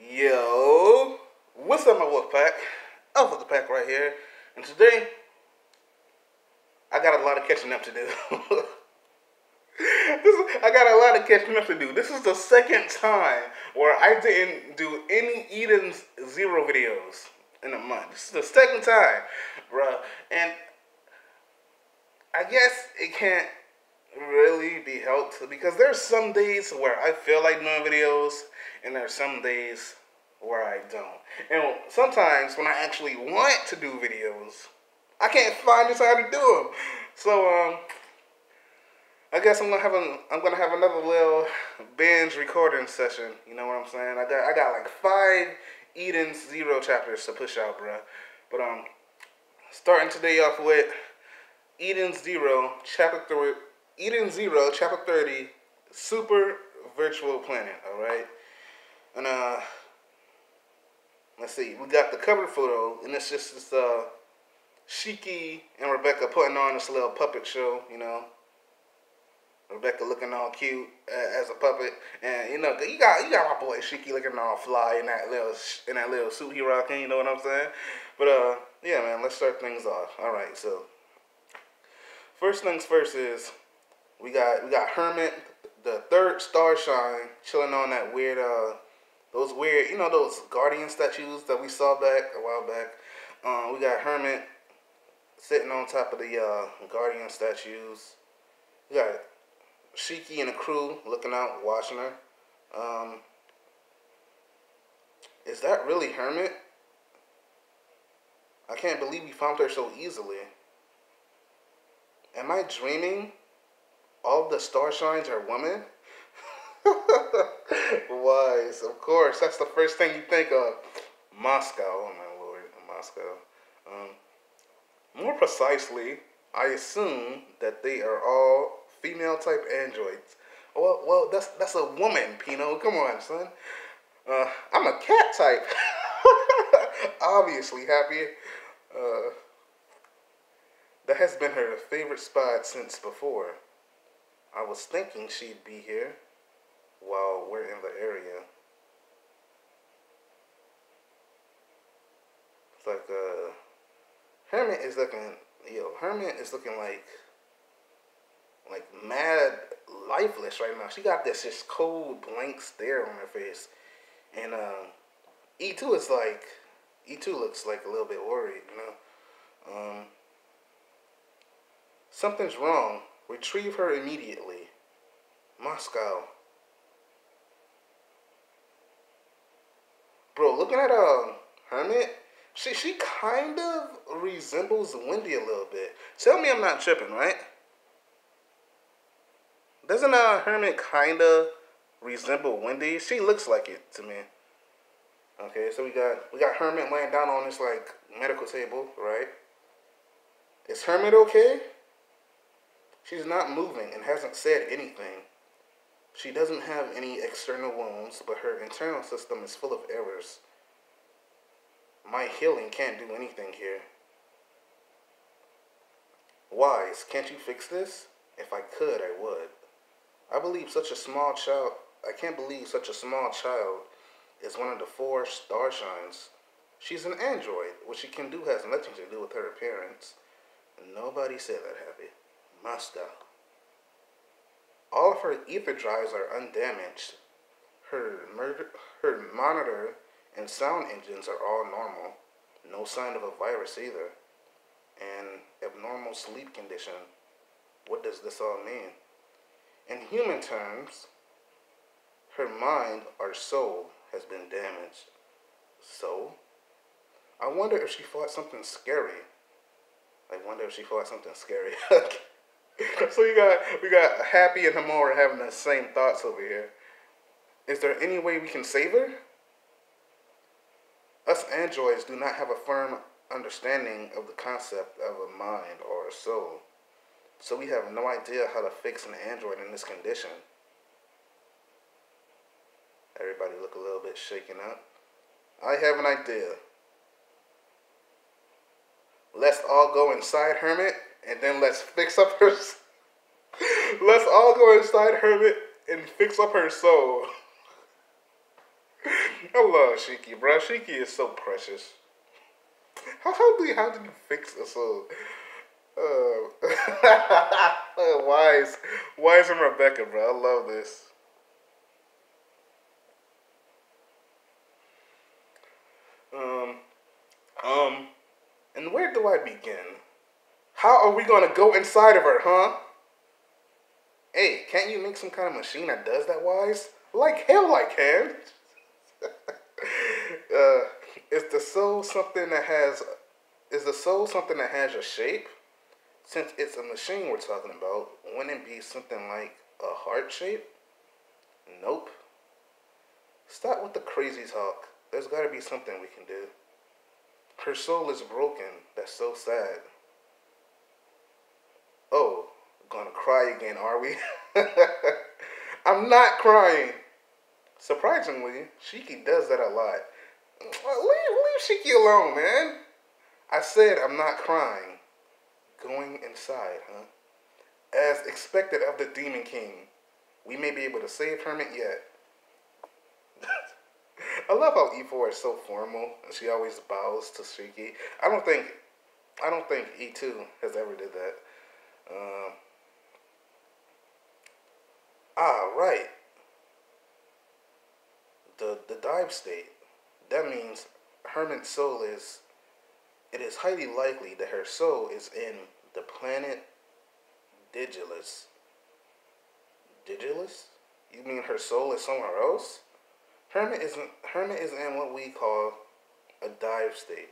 Yo, what's up, my wolf pack? Alpha the pack right here, and today I got a lot of catching up to do. I got a lot of catching up to do. This is the second time where I didn't do any Eden's Zero videos in a month. This is the second time, bruh, and I guess it can't really be helped because there's some days where I feel like doing videos, and there's some days where I don't. And sometimes when I actually want to do videos, I can't find the time to do them. So I guess I'm gonna have another little binge recording session. You know what I'm saying? I got like 5 Eden's Zero chapters to push out, bruh. But starting today off with Eden's Zero chapter 3. Eden Zero, Chapter 30, Super Virtual Planet, alright? And, let's see, we got the cover photo, and it's just this, Shiki and Rebecca putting on this little puppet show, you know? Rebecca looking all cute as a puppet, and, you know, you got my boy Shiki looking all fly in that little suit he rocking, you know what I'm saying? But, yeah, man, let's start things off. Alright, so, first things first is, we got Hermit, the third Starshine, chilling on that weird, those weird, you know, those Guardian statues that we saw back a while back. We got Hermit sitting on top of the Guardian statues. We got Shiki and the crew looking out, watching her. Is that really Hermit? I can't believe we found her so easily. Am I dreaming? All the Starshines are women? Wise, of course. That's the first thing you think of. Moscow, oh my lord, Moscow. More precisely, I assume that they are all female-type androids. Well, that's a woman, Pino. Come on, son. I'm a cat type. Obviously, Happy. That has been her favorite spot since before. I was thinking she'd be here while we're in the area. It's like, Hermit is looking like mad lifeless right now. She got this just cold, blank stare on her face. And, E2 looks like a little bit worried, you know. Something's wrong. Retrieve her immediately. Moscow. Bro, looking at Hermit, she kind of resembles Wendy a little bit. Tell me I'm not tripping, right? Doesn't Hermit kind of resemble Wendy? She looks like it to me. Okay, so we got Hermit laying down on this like medical table, right? Is Hermit okay? She's not moving and hasn't said anything. She doesn't have any external wounds, but her internal system is full of errors. My healing can't do anything here. Wise, can't you fix this? If I could, I would. I can't believe such a small child is one of the 4 Starshines. She's an android. What she can do has nothing to do with her appearance. Nobody said that, Happy. Moscow. All of her ether drives are undamaged. Her monitor and sound engines are all normal. No sign of a virus either. An abnormal sleep condition. What does this all mean? In human terms, her mind or soul has been damaged. So? I wonder if she fought something scary. So we got Happy and Hamora having the same thoughts over here. Is there any way we can save her? Us androids do not have a firm understanding of the concept of a mind or a soul. So we have no idea how to fix an android in this condition. Everybody look a little bit shaken up. I have an idea. Let's all go inside Hermit, and then let's fix up her... Let's all go inside Hermit and fix up her soul. I love Shiki, bro. Shiki is so precious. How did you fix this? Wise, Wise and Rebecca, bro. I love this. Um, um, and where do I begin? How are we gonna go inside of her, huh? Hey, can't you make some kind of machine that does that, Wise? Like hell, I can. uh, is the soul something that has? Is the soul something that has a shape? Since it's a machine we're talking about, wouldn't it be something like a heart shape? Nope. Stop with the crazy talk. There's gotta be something we can do. Her soul is broken. That's so sad. Oh, gonna cry again, are we? I'm not crying. Surprisingly, Shiki does that a lot. Leave Shiki alone, man. I said I'm not crying. Going inside, huh? As expected of the Demon King, we may be able to save Hermit yet. I love how E4 is so formal and she always bows to Shiki. I don't think E2 has ever did that. Um, right. The dive state. That means Hermit's soul is. It is highly likely that her soul is in the planet Digilus. Digilus? You mean her soul is somewhere else? Hermit is in what we call a dive state.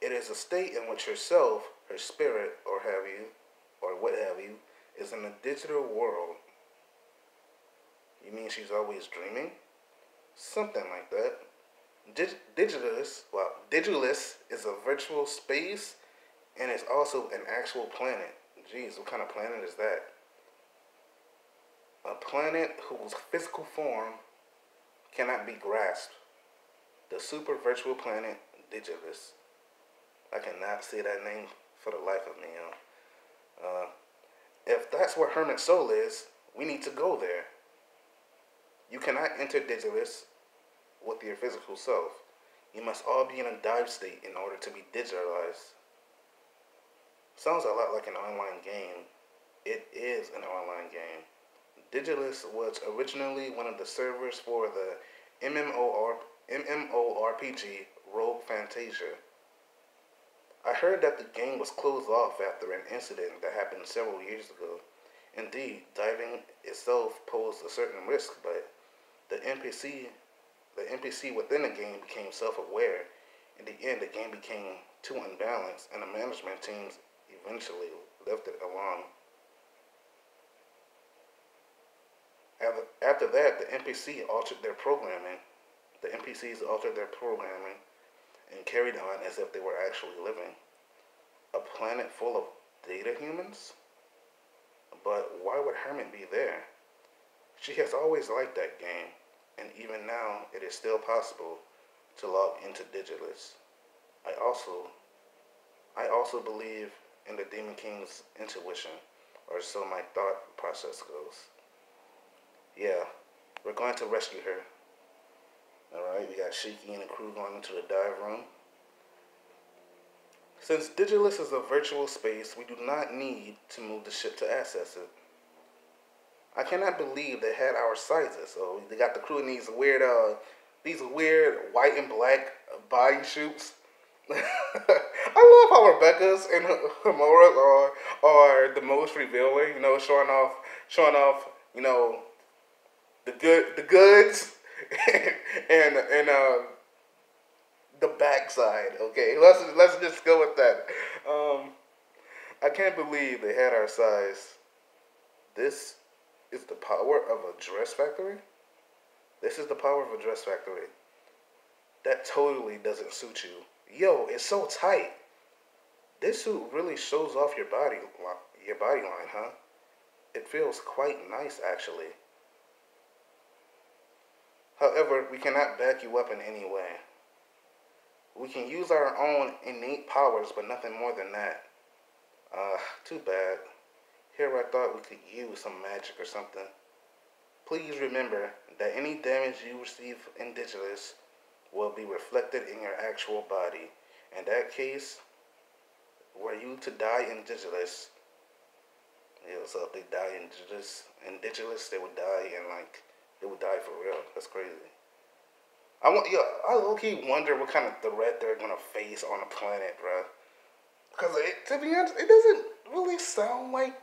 It is a state in which herself, her spirit, or have you, or what have you, is in a digital world. You mean she's always dreaming? Something like that. Digilus is a virtual space and it's also an actual planet. Jeez, what kind of planet is that? A planet whose physical form cannot be grasped. The super virtual planet Digilus. I cannot say that name for the life of me, if that's where Hermit's soul is, we need to go there. You cannot enter Digilus with your physical self. You must all be in a dive state in order to be digitalized. Sounds a lot like an online game. It is an online game. Digilus was originally one of the servers for the MMORPG Rogue Fantasia. I heard that the game was closed off after an incident that happened several years ago. Indeed, diving itself posed a certain risk, but the NPC the NPC within the game became self-aware. In the end, the game became too unbalanced, and the management teams eventually left it alone. After that, the NPC altered their programming. The NPCs altered their programming and carried on as if they were actually living. A planet full of data humans? But why would Hermit be there? She has always liked that game, and even now it is still possible to log into Digilus. I also I also believe in the Demon King's intuition, or so my thought process goes. Yeah, we're going to rescue her. Alright, we got Shiki and the crew going into the dive room. Since Digilus is a virtual space, we do not need to move the ship to access it. I cannot believe they had our sizes. So they got the crew in these weird white and black body shoots. I love how Rebecca's and Homura are the most revealing. You know, showing off. You know, the goods, and the backside. Okay, let's just go with that. Um, I can't believe they had our size. This is the power of a dress factory? This is the power of a dress factory. That totally doesn't suit you. Yo, it's so tight. This suit really shows off your body line, huh? It feels quite nice, actually. However, we cannot back you up in any way. We can use our own innate powers, but nothing more than that. Too bad. Here I thought we could use some magic or something. Please remember that any damage you receive in Digilus will be reflected in your actual body. In that case, were you to die indigenous, so if they die indigenous, they would die and like they would die for real. That's crazy. I low key wonder what kind of threat they're gonna face on the planet, bro. Because to be honest, it doesn't really sound like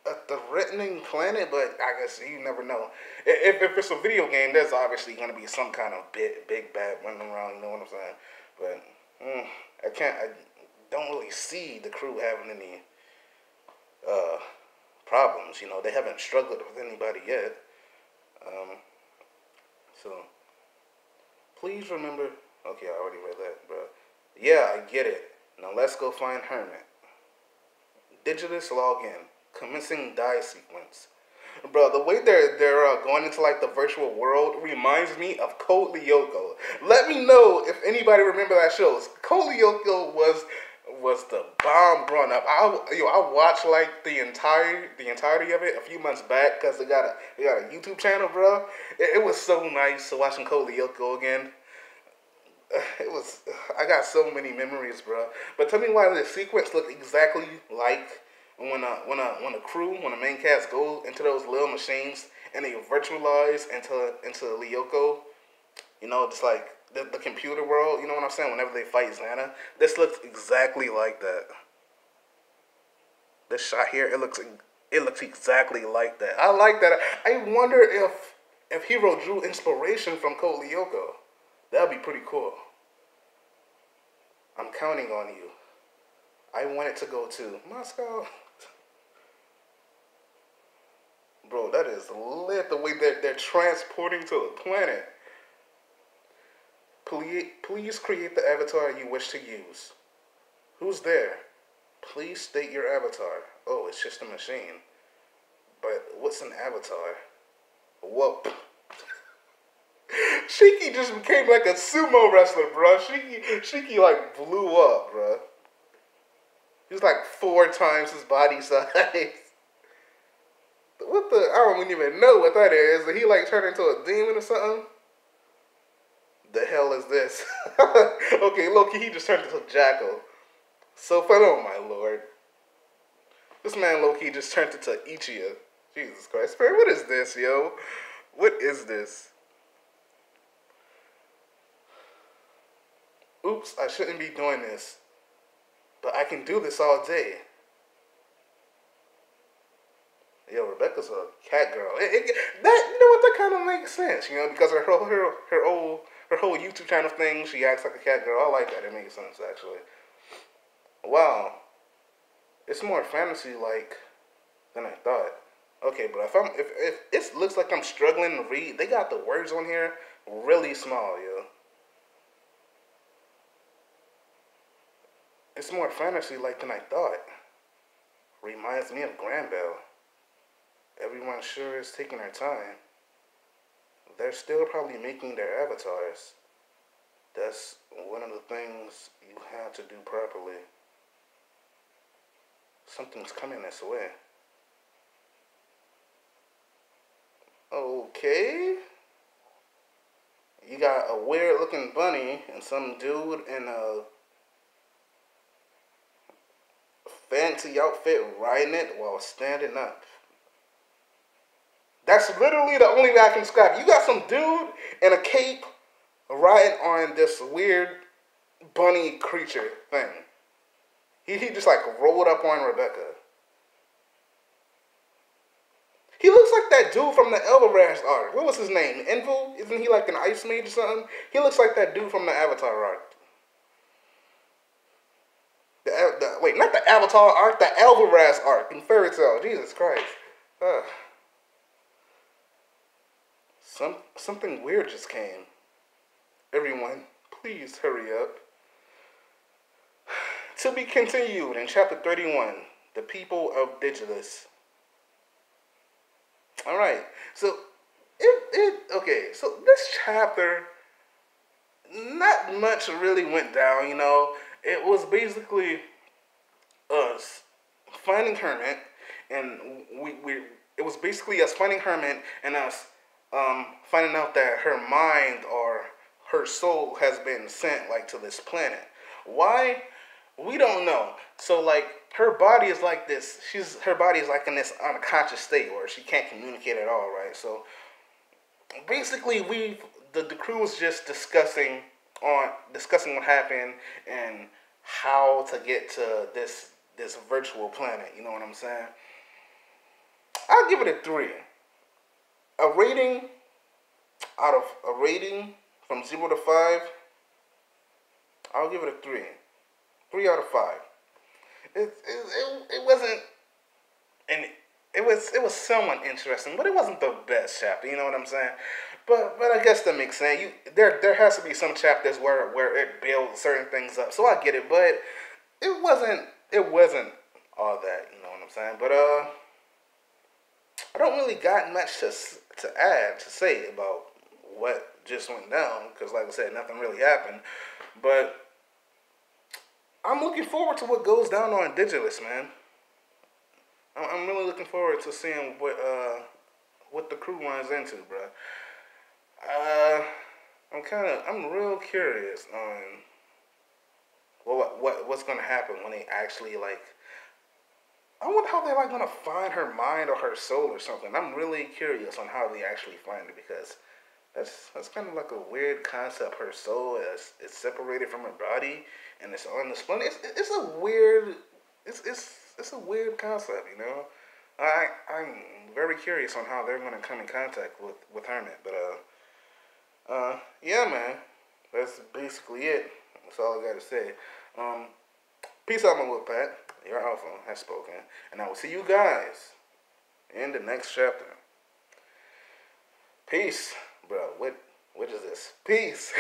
a threatening planet, but I guess you never know. If it's a video game, there's obviously gonna be some kind of big bad running around. You know what I'm saying? But I don't really see the crew having any problems. You know, they haven't struggled with anybody yet. So please remember. Okay, I already read that, bro. Yeah, I get it. Now let's go find Hermit. Digitus login. Commencing die sequence. Bro, the way they're going into like the virtual world reminds me of Code Lyoko. Let me know if anybody remember that show. Code Lyoko was the bomb growing up. I watched like the entirety of it a few months back because they got a YouTube channel, bro. It was so nice watching Code Lyoko again. I got so many memories, bro. But tell me why the sequence looked exactly like when the main cast go into those little machines and they virtualize into Lyoko. You know, just like the computer world. You know what I'm saying? Whenever they fight Xana, this looks exactly like that. This shot here, it looks exactly like that. I like that. I wonder if Hiro drew inspiration from Code Lyoko. That'd be pretty cool. I'm counting on you. I want it to go to Moscow. Bro, that is lit the way they're transporting to a planet. Please create the avatar you wish to use. Who's there? Please state your avatar. Oh, it's just a machine. But what's an avatar? Whoa. Shiki just became like a sumo wrestler, bro. Shiki like blew up, bro. He's like 4 times his body size. What the? I don't even know what that is. Did he like turn into a demon or something? The hell is this? Okay, Loki, he just turned into Jackal. So fun, oh my lord. This man Loki just turned into Ichiya. Jesus Christ. Man, what is this, yo? What is this? Oops, I shouldn't be doing this. But I can do this all day. Yo, Rebecca's a cat girl. That, you know what, that kind of makes sense, you know, because her whole YouTube channel thing, she acts like a cat girl. I like that. It makes sense, actually. Wow. It's more fantasy-like than I thought. Okay, but if it looks like I'm struggling to read, they got the words on here really small, yo. It's more fantasy-like than I thought. Reminds me of Granbell. Everyone sure is taking their time. They're still probably making their avatars. That's one of the things you have to do properly. Something's coming this way. Okay. You got a weird looking bunny and some dude in a fancy outfit riding it while standing up. That's literally the only way I can describe it. You got some dude in a cape riding on this weird bunny creature thing. He just like rolled up on Rebecca. He looks like that dude from the Elverash arc. What was his name? Envo? Isn't he like an ice mage or something? He looks like that dude from the Avatar arc. Wait, not the Avatar arc, the Elverash arc in Fairy Tail. Jesus Christ. Something weird just came. Everyone, please hurry up. To be continued in chapter 31, The People of Digitus. Alright, so so this chapter, not much really went down, you know. It was basically us finding Hermit, and it was basically us finding Hermit and us finding out that her mind or soul has been sent like to this planet. Why? We don't know. So like her body is like this. Her body is like in this unconscious state where she can't communicate at all, right? So basically the crew was just discussing what happened and how to get to this virtual planet. You know what I'm saying? I'll give it a 3. A rating from 0 to 5. I'll give it a 3. 3 out of 5. It wasn't, and it was somewhat interesting, but it wasn't the best chapter. You know what I'm saying? But I guess that makes sense. There has to be some chapters where it builds certain things up. So I get it, but it wasn't all that. You know what I'm saying? But I don't really got much to say about what just went down, because like I said, nothing really happened. But I'm looking forward to what goes down on Digilus, man. I'm really looking forward to seeing what the crew runs into, bro. I'm real curious on what's gonna happen when they actually like. I wonder how they're like gonna find her mind or her soul or something. I'm really curious on how they actually find it, because that's kind of like a weird concept. Her soul is separated from her body and it's on this planet. It's a weird it's a weird concept, you know. I'm very curious on how they're gonna come in contact with Hermit, but yeah, man, that's basically it. That's all I gotta say. Peace out, my little Pat. Your alpha has spoken, and I will see you guys in the next chapter. Peace, bro. What is this? Peace.